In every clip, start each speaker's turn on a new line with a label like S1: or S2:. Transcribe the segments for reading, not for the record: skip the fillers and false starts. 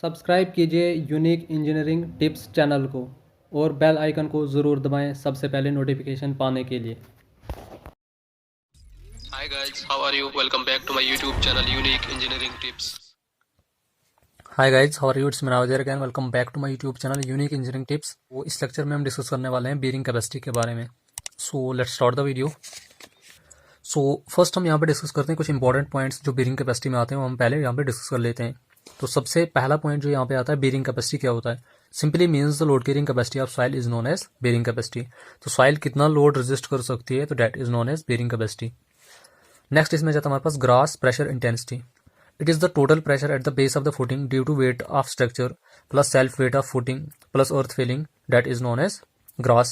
S1: Subscribe कीजिए unique engineering tips channel को और बेल आइकन को ज़रूर दबाएं सबसे पहले नोटिफिकेशन पाने के लिए।
S2: Hi guys, how are you? Welcome back to my YouTube channel Unique Engineering Tips.
S3: Hi guys, how are you? It's Minaz again. Welcome back to my YouTube channel unique engineering tips. वो इस lecture में हम discuss करने वाले हैं bearing capacity के बारे में। So let's start the video. So first हम यहाँ पे डिस्कस करते हैं कुछ इंपॉर्टेंट पॉइंट्स जो बीयरिंग कैपेसिटी में आते हैं, वो हम पहले यहाँ पे डिस्कस कर लेते हैं। तो सबसे पहला पॉइंट जो यहाँ पे आता है, बीयरिंग कैपेसिटी क्या होता है? Simply means the load carrying capacity of soil is known as bearing capacity. तो सॉइल कितना लोड रेजिस्ट कर सकती है, तो that is known as bearing capacity. Next इसमें जाता है हमारे पास gross pressure intensity. It is the total pressure at the base of the footing due to weight of structure plus self weight of footing plus earth filling, that is known as gross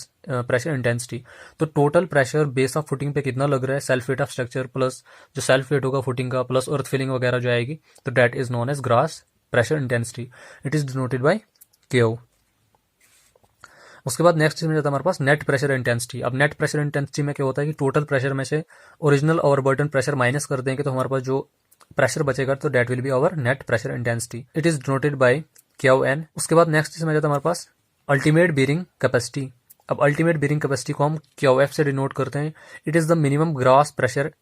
S3: pressure intensity। तो total pressure base of footing पे कितना लग रहा है, self weight of structure plus जो self weight होगा footing का plus earth filling वगैरह जो आएगी, तो that is known as gross pressure intensity. It is denoted by K O. उसके बाद नेक्स्ट में जाता है हमारे पास नेट प्रेशर इंटेंसिटी। अब नेट प्रेशर इंटेंसिटी में क्या होता है कि टोटल प्रेशर में से ओरिजिनल ओवरबर्डन प्रेशर माइनस कर देंगे तो हमारे पास जो प्रेशर बचेगा तो that will be our net pressure intensity. It is denoted by Q N. उसके बाद नेक्स्ट इसमें जाता है हमारे पास अल्टीमेट बीयरिंग कैपेसिटी। अब अल्टीमेट बीयरिंग कैपेसिटी को हम क्यू एफ से डिनोट करते हैं। It is the minimum gross pressure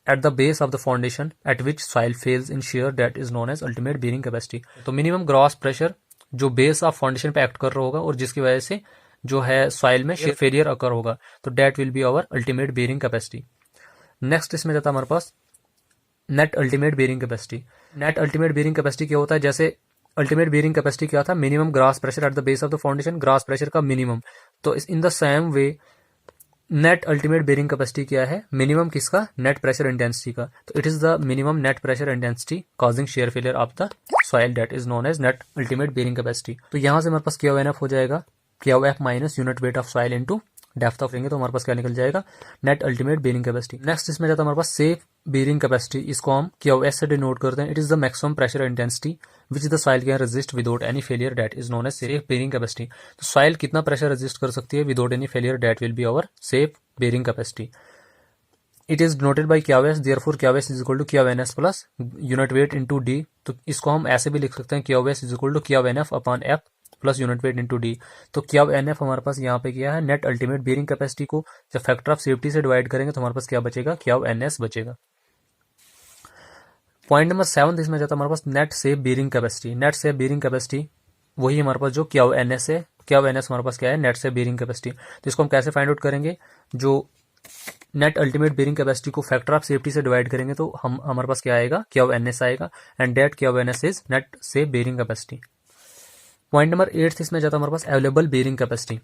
S3: at the base of the foundation at which soil fails in shear, that is known as ultimate bearing capacity. तो minimum gross pressure जो base of foundation पे act कर रहा होगा और जिसकी वजह से जो है सॉइल में शियर फेलियर अकर होगा, तो that will be our ultimate bearing capacity. Next इसमें जाता है हमारे पास net ultimate bearing capacity. Net ultimate bearing capacity क्या होता है? जैसे अल्टीमेट बीयरिंग कैपेसिटी क्या था, minimum gross pressure at the base of the foundation, gross pressure का मिनिमम। तो in the same way net ultimate bearing capacity क्या है, मिनिमम किसका, नेट प्रेशर इंटेंसिटी का। तो it is the minimum net pressure intensity causing shear failure of the soil, that is known as net ultimate bearing capacity. तो यहां से हमारे पास Q N F हो जाएगा, Q F minus unit weight of soil into depth of रेंगे, तो हमारे पास क्या निकल जाएगा, net ultimate bearing capacity. Next इसमें जाता है हमारे पास सेफ बीयरिंग कैपेसिटी। इसको हम क्यू एस से डिनोट करते हैं। It is the maximum pressure intensity which the soil can resist without any failure, that is known as safe bearing capacity. तो सॉइल कितना प्रेशर रेजिस्ट कर सकती है without any failure, that will be our safe bearing capacity. It is denoted by Q S, therefore Q S is equal to Q N S plus unit weight into D. तो इसको हम ऐसे भी लिख सकते हैं, Q S is equal to Q N F upon F plus unit weight into D. तो Q N F हमारे पास यहाँ पे क्या है, नेट अल्टीमेट बीयरिंग कैपेसिटी को जब फैक्टर ऑफ सेफ्टी से डिवाइड करेंगे तो हमारे पास क्या बचेगा, क्यू एन एस बचेगा। पॉइंट नंबर 7 इसमें जाता है हमारे पास net safe bearing capacity. Net safe bearing capacity वही हमारे पास जो क्यू एन एस है। क्यू एन एस हमारे पास क्या है, नेट सेफ बीयरिंग कैपेसिटी। तो इसको हम कैसे फाइंड आउट करेंगे, जो नेट अल्टीमेट बीयरिंग कैपेसिटी को फैक्टर ऑफ सेफ्टी से डिवाइड करेंगे तो हमारे पास क्या आएगा, क्यू एन एस आएगा, and that Q N S is net safe bearing capacity. Point number 8 इसमें जाता है हमारे पास available bearing capacity.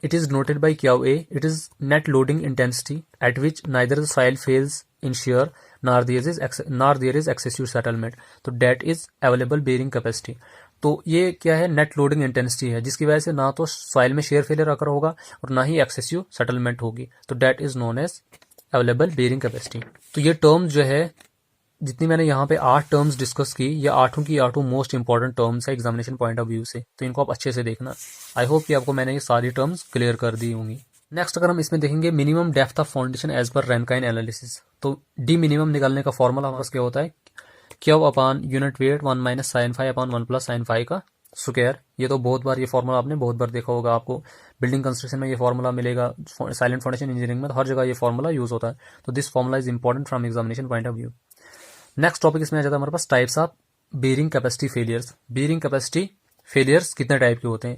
S3: It is noted by Q A. It is net loading intensity at which neither the soil fails in shear nor there is excessive settlement, तो that is available bearing capacity. तो ये क्या है, net loading intensity है जिसकी वजह से ना तो सॉइल में शेयर फेलियर अकर होगा और ना ही एक्सेसिव सेटलमेंट होगी, तो that is known as available bearing capacity. तो ये टर्म जो है, जितनी मैंने यहाँ पे 8 टर्म्स डिस्कस की, ये आठों की आठों मोस्ट इंपॉर्टेंट टर्म्स है एग्जामिनेशन पॉइंट ऑफ व्यू से, तो इनको आप अच्छे से देखना। आई होप कि आपको मैंने ये सारी टर्म्स क्लियर कर दी होंगी। नेक्स्ट अगर हम इसमें देखेंगे minimum depth of foundation as per Rankine analysis, तो डी मिनिमम निकालने का फॉर्मूला हमारे पास क्या होता है, Q upon unit weight 1 minus sine five upon 1 plus sine five का स्क्वायर। ये तो बहुत बार, ये फॉर्मूला आपने बहुत बार देखा होगा, आपको बिल्डिंग कंस्ट्रक्शन में ये फॉर्मूला मिलेगा, साइलेंट फाउंडेशन इंजीनियरिंग में तो हर जगह ये फॉर्मूला यूज होता है। तो this formula is important from examination point of view. Next topic इसमें आ जाता है हमारे पास types of bearing capacity failures. Bearing capacity failures कितने टाइप के होते हैं,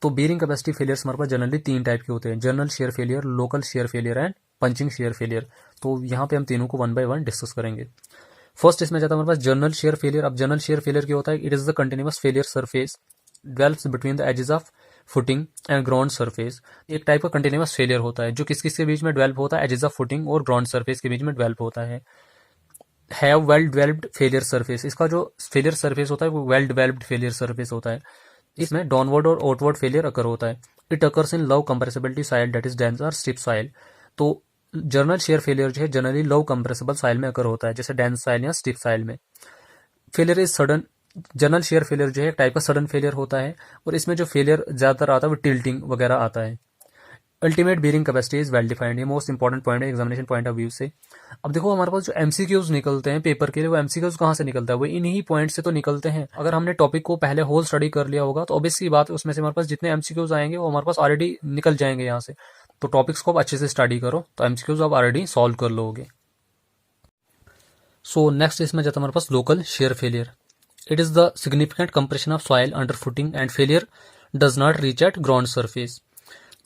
S3: तो बीयरिंग कैपेसिटी फेलियर्स हमारे पास जनरली 3 टाइप के होते हैं, general shear failure, local shear failure and punching shear failure. तो यहाँ पे हम तीनों को 1 बाय 1 डिस्कस करेंगे। फर्स्ट इसमें जाता है हमारे पास जनरल शेयर फेलियर। अब जनरल शेयर फेलियर क्या होता है, it is the continuous failure surface develops between the edges of footing and ground surface. एक टाइप का कंटिन्यूअस फेलियर होता है जो किस किस के बीच में डेवलप होता है, एजेस ऑफ फुटिंग और ग्राउंड सरफेस के बीच में डेवलप होता है। Have well developed failure surface, इसका जो फेलियर सरफेस होता है वो वेल डेवलप्ड फेलियर सरफेस होता है। इसमें डाउनवर्ड और आउटवर्ड फेलियर अकर होता है। It occurs in low compressibility soil, that is dense और स्टिफ सॉइल। तो जनरल शेयर फेलियर जो है जनरली लो कंप्रेसिबल सॉइल में अकर होता है, जैसे डेंस सॉइल या स्टिफ सॉइल में। Failure is sudden, general shear failure जो है एक टाइप का सडन फेलियर होता है और इसमें जो फेलियर ज्यादातर आता है वो टिल्टिंग वगैरह आता है। Ultimate bearing capacity is well defined. ये मोस्ट इंपॉर्टेंट पॉइंट है एग्जामिनेशन पॉइंट ऑफ व्यू से। अब देखो हमारे पास जो एमसीक्यूज निकलते हैं पेपर के लिए, वो एमसीक्यूज कहाँ से निकलता है, वो इन्हीं पॉइंट से तो निकलते हैं। अगर हमने टॉपिक को पहले होल स्टडी कर लिया होगा तो ऑब्वियस सी बात है उसमें से हमारे पास जितने एमसीक्यूज आएंगे वो हमारे पास ऑलरेडी निकल जाएंगे यहाँ से। तो टॉपिक्स को आप अच्छे से स्टडी करो तो एमसीक्यूज आप ऑलरेडी सॉल्व कर लोगे। सो नेक्स्ट इसमें जाता है हमारे पास local shear failure. It is the significant compression of soil under footing and failure does not reach at ground surface.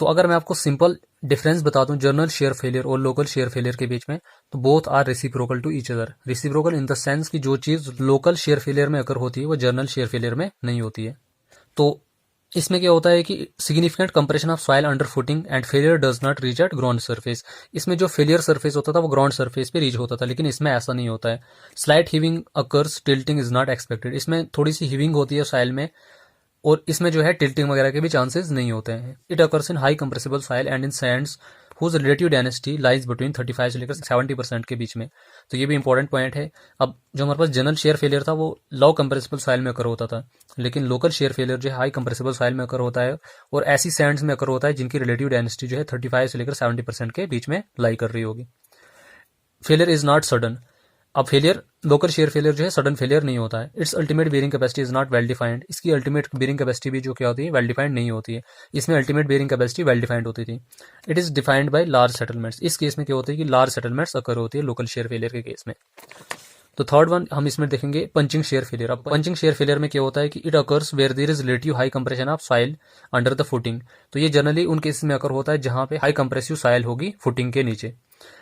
S3: तो अगर मैं आपको सिंपल डिफरेंस बता दूं जनरल शेयर फेलियर और लोकल शेयर फेलियर के बीच में, तो both are reciprocal to each other. Reciprocal in the sense कि जो चीज लोकल शेयर फेलियर में अकर होती है वो जनरल शेयर फेलियर में नहीं होती है। तो इसमें क्या होता है कि significant compression of soil under footing and failure does not reach at ground surface. इसमें जो फेलियर सरफेस होता था वो ग्राउंड सरफेस पे रीच होता था, लेकिन इसमें ऐसा नहीं होता है। Slight heaving occurs, tilting is not expected. इसमें थोड़ी सी हिविंग होती है सॉइल में और इसमें जो है टिल्टिंग वगैरह के भी चांसेस नहीं होते हैं। It occurs in high compressible soil and in sands whose relative density lies between 35 से लेकर 70% के बीच में। तो ये भी इंपॉर्टेंट पॉइंट है। अब जो हमारे पास जनरल शेयर फेलियर था वो लो कंप्रेसिबल सॉइल में अकर होता था, लेकिन लोकल शेयर फेलियर जो है हाई कंप्रेसिबल सॉइल में अकर होता है और ऐसी सैंड्स में अकर होता है जिनकी रिलेटिव डेंसिटी जो है 35 से लेकर 70% के बीच में लाई कर रही होगी। Failure is not sudden. अब फेलियर लोकल शेयर फेलियर जो है सडन फेलियर नहीं होता है। It's ultimate bearing capacity is not well defined. इसकी अल्टीमेट बेरिंग कैपेसिटी भी जो क्या होती है वेल डिफाइंड नहीं होती है। इसमें ultimate bearing capacity well defined होती थी। It is defined by large settlements. इस केस में क्या होता है कि लार्ज सेटलमेंट्स अकर होती है लोकल शेयर फेलियर के केस में। तो थर्ड वन हम इसमें देखेंगे पंचिंग शेयर फेलियर। अब पंचिंग शेयर फेलियर में क्या होता है कि it occurs where there is relative high compression of soil under the footing. तो ये जनरली उन केसेस में अकर होता है जहां पे हाई कंप्रेसिव सॉइल होगी फुटिंग के नीचे।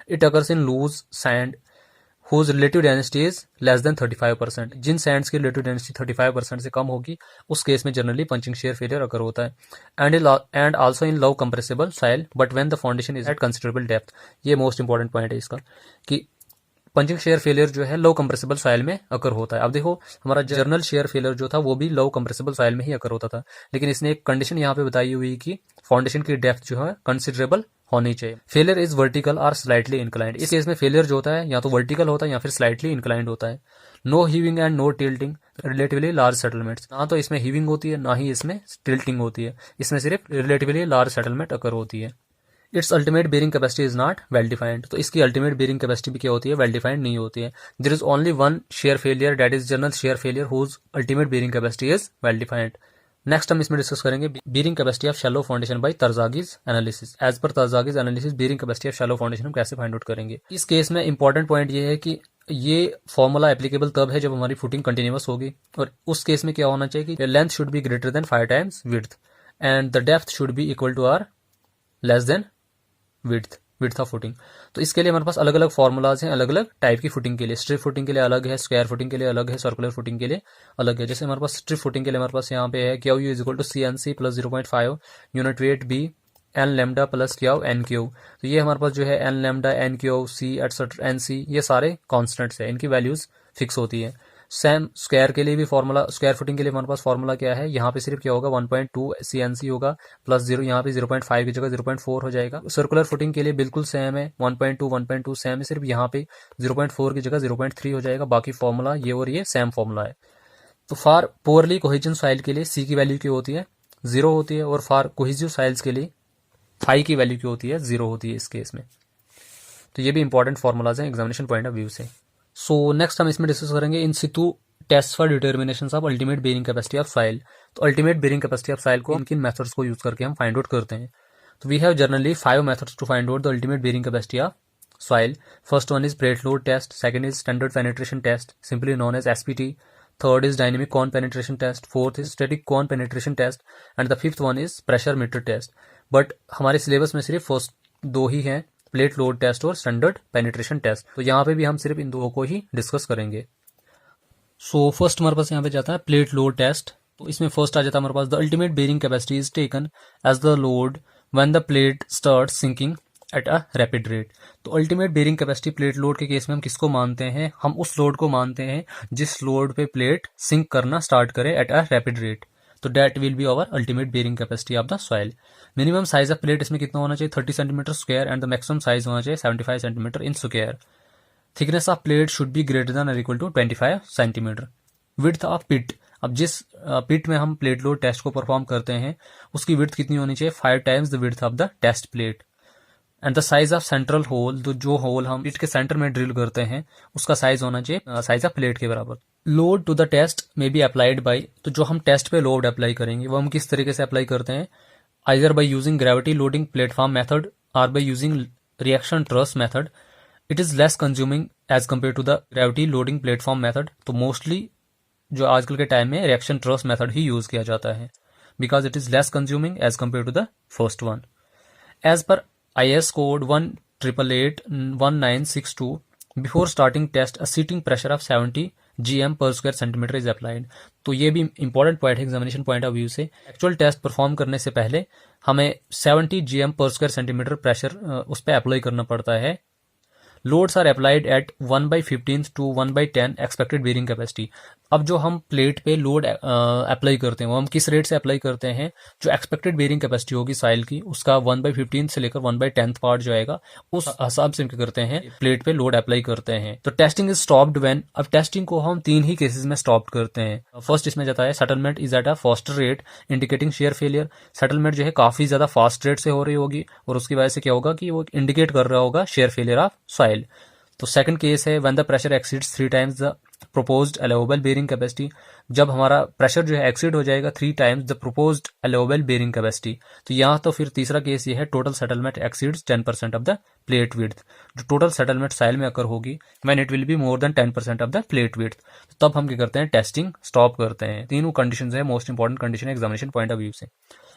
S3: It occurs in loose sand whose relative density is less than 35%। जिन सैंड्स की रिलेटिव डेंसिटी 35% से कम होगी उस केस में generally punching shear failure occur होता है। And also in low compressible soil but when the foundation is at considerable depth. ये मोस्ट इंपॉर्टेंट पॉइंट है इसका कि पंचिंग शेयर फेलियर जो है लो कंप्रेसिबल सॉइल में अकर होता है। अब देखो हमारा जनरल शेयर फेलियर जो था वो भी लो कंप्रेसिबल सॉइल में ही अकर होता था, लेकिन इसने एक कंडीशन यहाँ पे बताई हुई कि फाउंडेशन की डेप्थ जो है कंसिडरेबल होनी चाहिए। फेलियर इज वर्टिकल और स्लाइटली इंक्लाइंड। इस केस में फेलियर जो होता है या तो वर्टिकल होता है या फिर स्लाइटली इंक्लाइंड होता है। No heaving and no tilting relatively large settlements. ना तो इसमें हीविंग होती है ना ही इसमें टिल्टिंग होती है। इसमें सिर्फ रिलेटिवली लार्ज सेटलमेंट अकर होती है। It's ultimate bearing capacity is not well defined. तो इसकी अल्टीमेट बेरिंग कैपेसिटी भी क्या होती है वेल डिफाइंड नहीं होती है। There is only one shear failure that is general shear failure whose ultimate bearing capacity is well defined. Next हम इसमें डिस्कस करेंगे bearing capacity of shallow foundation by Terzaghi analysis. As per Terzaghi analysis bearing capacity of shallow foundation हम कैसे find out करेंगे। इस case में important point ये है कि ये फॉर्मूला एप्लीकेबल तब है जब हमारी फुटिंग कंटिन्यूअस होगी और उस केस में क्या होना चाहिए कि length should be greater than 5 times width and the depth should be equal to or less than width of footing. तो इसके लिए हमारे पास अलग अलग फॉर्मूलाज हैं अलग अलग टाइप की फुटिंग के लिए। स्ट्रिप फुटिंग के लिए अलग है, स्क्वायर फुटिंग के लिए अलग है, सर्कुलर फुटिंग के लिए अलग है। जैसे हमारे पास स्ट्रिप फुटिंग के लिए हमारे पास यहाँ पे है Q is equal to CNC plus 0.5 unit weight B N lambda plus Q N Q. तो ये हमारे पास जो है N lambda N Q C etcetera N C ये सारे कॉन्स्टेंट्स है, इनकी वैल्यूज फिक्स होती है। सेम स्क्वायर के लिए भी फॉर्मूला, स्क्वायर फुटिंग के लिए हमारे पास फॉर्मूला क्या है, यहाँ पे सिर्फ क्या होगा 1.2 CNC होगा प्लस 0 यहाँ पे 0.5 की जगह 0.4 हो जाएगा। सर्कुलर फुटिंग के लिए बिल्कुल सेम है 1.2 सेम है, सिर्फ यहाँ पे 0.4 की जगह 0.3 हो जाएगा। बाकी फॉर्मूला ये और ये सेम फॉर्मूला है। तो फॉर पोअरली कोहेजन सॉइल के लिए सी की वैल्यू क्या होती है 0 होती है और फॉर कोहेसिव सॉइल्स के लिए फाई की वैल्यू क्या होती है 0 होती है इस केस में। तो ये भी इंपॉर्टेंट फॉर्मूलाज हैं एग्जामिनेशन पॉइंट ऑफ व्यू से। सो नेक्स्ट हम इसमें डिस्कस करेंगे in situ test for determination of ultimate bearing capacity of soil. तो ultimate bearing capacity of soil को किन मेथड्स को यूज करके हम फाइंड आउट करते हैं। तो we have generally 5 methods to find out the ultimate bearing capacity of soil. First one is plate load test, second is standard penetration test simply known as SPT, third is dynamic cone penetration test, fourth is static cone penetration test and the fifth one is pressure meter test. But हमारे syllabus में सिर्फ first 2 ही हैं, plate load test और standard penetration test. तो यहाँ पे भी हम सिर्फ इन 2 को ही डिस्कस करेंगे। सो फर्स्ट हमारे पास यहाँ पे जाता है प्लेट लोड टेस्ट। तो इसमें फर्स्ट आ जाता है हमारे पास the ultimate bearing capacity is taken as the load when the plate start sinking at a rapid rate. तो ultimate bearing capacity plate load के केस में हम किसको मानते हैं, हम उस लोड को मानते हैं जिस लोड पे प्लेट सिंक करना स्टार्ट करे एट अ रैपिड रेट। तो that will be our ultimate bearing capacity of the soil. Minimum size of plate इसमें कितना होना चाहिए 30 centimetre square and the maximum size होना चाहिए 75 centimetre in square. Thickness of plate should be greater than और equal to 25 centimetre. Width of pit, अब जिस pit में हम प्लेट लोड टेस्ट को परफॉर्म करते हैं उसकी विड्थ कितनी होनी चाहिए, 5 times the width of the test plate. And the size of central hole, तो जो होल हम पिट के सेंटर में ड्रिल करते हैं उसका साइज होना चाहिए साइज ऑफ प्लेट के बराबर। Load to the test may be applied by, तो जो हम टेस्ट पे लोड अप्लाई करेंगे वो हम किस तरीके से अप्लाई करते हैं, either by using gravity loading platform method और by using reaction truss method. It is less consuming as compare to the gravity loading platform method. तो मोस्टली जो आजकल के टाइम में रिएक्शन ट्रस मेथड ही यूज किया जाता है, because it is less consuming as compare to the first one. As पर IS code 18881-1962, before starting test a seating pressure of 70 GM per square centimeter is applied। तो ये भी important point है examination point of view से। Actual test perform करने से पहले हमें 70 GM पर स्क्वायर सेंटीमीटर प्रेशर उस पर अप्लाई करना पड़ता है। Loads are applied at 1/15 to 1/10 expected bearing capacity. अब जो हम प्लेट पे लोड अप्लाई करते हैं वो हम किस रेट से अप्लाई करते हैं, जो एक्सपेक्टेड बेरिंग कैपेसिटी होगी सॉइल की उसका 1/15 से लेकर 1/10 पार्ट जो आएगा उस हिसाब से करते हैं, प्लेट पे लोड अप्लाई करते हैं। तो टेस्टिंग इज स्टॉप्ड व्हेन, अब टेस्टिंग को हम 3 ही केसेस में स्टॉप करते हैं। फर्स्ट इसमें जाता है settlement is at a faster rate indicating share failure. Settlement जो है काफी ज्यादा फास्ट रेट से हो रही होगी और उसकी वजह से क्या होगा कि वो इंडिकेट कर रहा होगा शेयर फेलियर ऑफ सॉइल। तो सेकंड केस है when the pressure exceeds 3 times the proposed allowable bearing capacity. जब हमारा प्रेशर जो है एक्सीड हो जाएगा 3 times the proposed allowable bearing capacity. तो यहाँ तो फिर तीसरा केस ये है total settlement exceeds 10% of the plate width. जो टोटल सेटलमेंट साइल में अकर होगी when it will be more than 10% of the plate width, तो तब हम क्या करते हैं, टेस्टिंग स्टॉप करते हैं। तीनों कंडीशन है मोस्ट इंपॉर्टेंट कंडीशन है एग्जामिनेशन पॉइंट ऑफ व्यू से।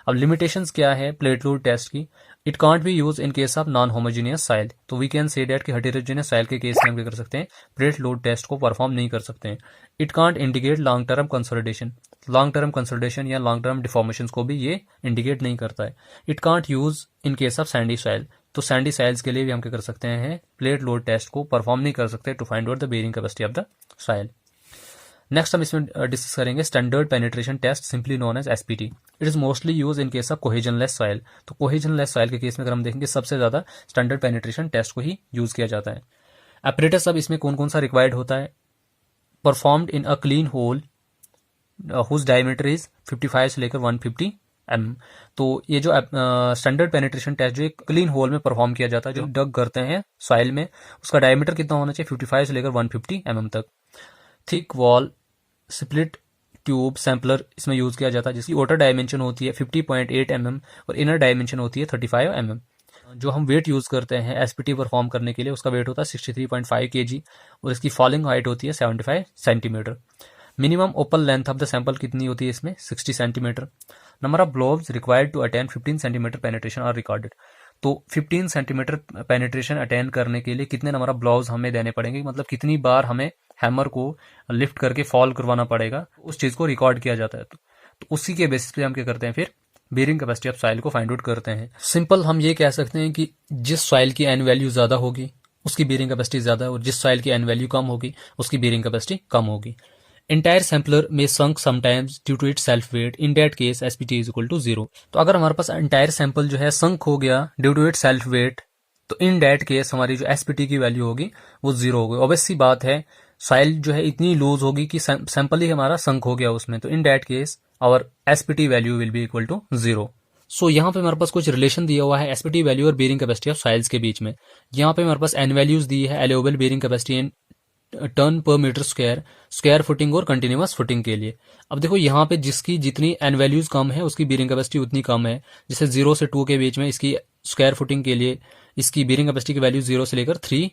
S3: अब लिमिटेशंस क्या है प्लेट लोड टेस्ट की, it can't be use in case of non homogeneous soil. तो वी कैन से डेट कि हेटेरोजेनियस साइल के केस में हम क्या कर सकते हैं, प्लेट लोड टेस्ट को परफॉर्म नहीं कर सकते हैं। It can't indicate long term consolidation, long term consolidation या लॉन्ग टर्म डिफॉर्मेशन को भी ये इंडिकेट नहीं करता है। It can't use in case of sandy soil, तो सैंडी साइल्स के लिए भी हम क्या कर सकते हैं, प्लेट लोड टेस्ट को परफॉर्म नहीं कर सकते to find out the bearing capacity of the soil. Next हम इसमें डिस्कस करेंगे standard penetration test simply known as SPT। It is mostly use in case of cohesionless soil. तो cohesionless soil के case में अगर हम देखेंगे सबसे ज्यादा स्टैंडर्ड पेनिट्रेशन टेस्ट को ही यूज किया जाता है। एपरेटस अब इसमें कौन कौन सा रिक्वायर्ड होता है, performed in a clean hole whose diameter is 55 से लेकर 150 mm। तो ये जो स्टैंडर्ड पेनिट्रेशन टेस्ट जो एक क्लीन होल में परफॉर्म किया जाता है, जो डग करते हैं सॉइल में, उसका डायमीटर कितना होना चाहिए, 55 से लेकर 150 mm तक। Thick wall split tube sampler इसमें यूज किया जाता है, जिसकी आउटर डायमेंशन होती है 50.8 mm और इनर डायमेंशन होती है 35 mm। जो हम वेट यूज करते हैं SPT परफॉर्म करने के लिए उसका वेट होता है 63.5 kg और इसकी फॉलिंग हाइट होती है 75 centimetre. Minimum open length of the sample कितनी होती है इसमें, 60 centimetre. Number of blows required to attain 15 centimetre penetration are recorded. तो 15 सेंटीमीटर पेनिट्रेशन अटेन करने के लिए कितने नंबर ऑफ ब्लोव्स हमें देने पड़ेंगे, मतलब कितनी बार हमें हैमर को लिफ्ट करके फॉल करवाना पड़ेगा, उस चीज को रिकॉर्ड किया जाता है। तो उसी के बेसिस पे हम क्या करते हैं, फिर बेरिंग कैपेसिटी ऑफ सॉइल को फाइंड आउट करते हैं। सिंपल हम ये कह सकते हैं कि जिस सॉइल की एन वैल्यू ज्यादा होगी उसकी बेरिंग कैपेसिटी ज्यादा और जिस सॉइल की एन वैल्यू कम होगी उसकी बेरिंग कैपेसिटी कम होगी। एंटायर सैम्पलर में sunk sometimes due to itself weight, in that case SPT is equal to 0। तो अगर हमारे पास एंटायर सैंपल जो है संक हो गया due to itself weight, तो इन दैट केस हमारी जो SPT की वैल्यू होगी वो 0 होगी। ऑब्वियस सी बात है, सॉइल जो है इतनी लूज होगी कि सैंपल ही हमारा संक हो गया उसमें, तो in that case our SPT value will be equal to 0। So यहाँ पे हमारे पास कुछ रिलेशन दिया हुआ है SPT वैल्यू और बेरिंग कैपेसिटी ऑफ सॉइल्स के बीच में। यहाँ पे हमारे पास एन वैल्यूज दी है allowable bearing capacity in turn per metre square, square footing और कंटिन्यूअस फुटिंग के लिए। अब देखो यहाँ पे जिसकी जितनी एन वैल्यूज कम है उसकी बेरिंग कैपेसिटी उतनी कम है। जैसे 0 से 2 के बीच में इसकी स्क्वायर फुटिंग के लिए इसकी बेरिंग कैपेसिटी की वैल्यू 0 से लेकर 3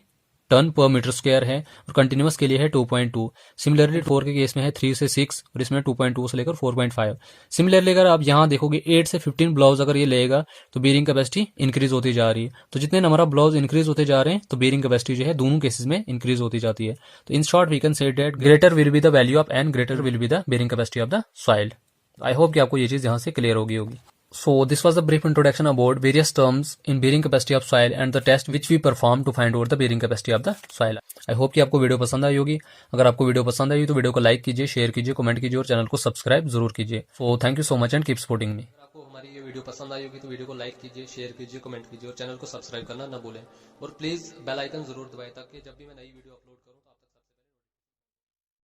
S3: टन पर मीटर स्क्वायर है और कंटिन्यूअस के लिए है 2.2। सिमिलरली 4 के केस में है 3 से 6 और इसमें 2.2 से लेकर 4.5। सिमिलरली अगर आप यहाँ देखोगे 8 से 15 ब्लाउज अगर ये लेगा तो बेरिंग कैपेसिटी इंक्रीज होती जा रही है। तो जितने नंबर ऑफ ब्लाउज इंक्रीज होते जा रहे हैं तो बेरिंग कैपेसिटी जो है दोनों केसेस में इंक्रीज होती जाती है। तो in short we can say that greater will be the value of N, greater will be the bearing capacity of the soil. I hope कि आपको ये चीज यहाँ से क्लियर होगी। So this was a brief introduction about various terms in bearing capacity of soil and the test which we perform to find out the bearing capacity of the soil. I hope कि आपको video पसंद आई होगी। अगर आपको video पसंद आई तो video को like कीजिए, शेयर कीजिए, कमेंट कीजिए और चैनल को सब्सक्राइब जरूर कीजिए। So thank you so much and keep supporting me.
S1: अगर आपको हमारी ये वीडियो पसंद आई होगी तो वीडियो को लाइक कीजिए, शेयर कीजिए, कमेंट कीजिए और चैनल को सब्सक्राइब करना ना भूलें और प्लीज बेल आइकन जरूर दबाएं ताकि जब भी मैं नई वीडियो अपलोड करूं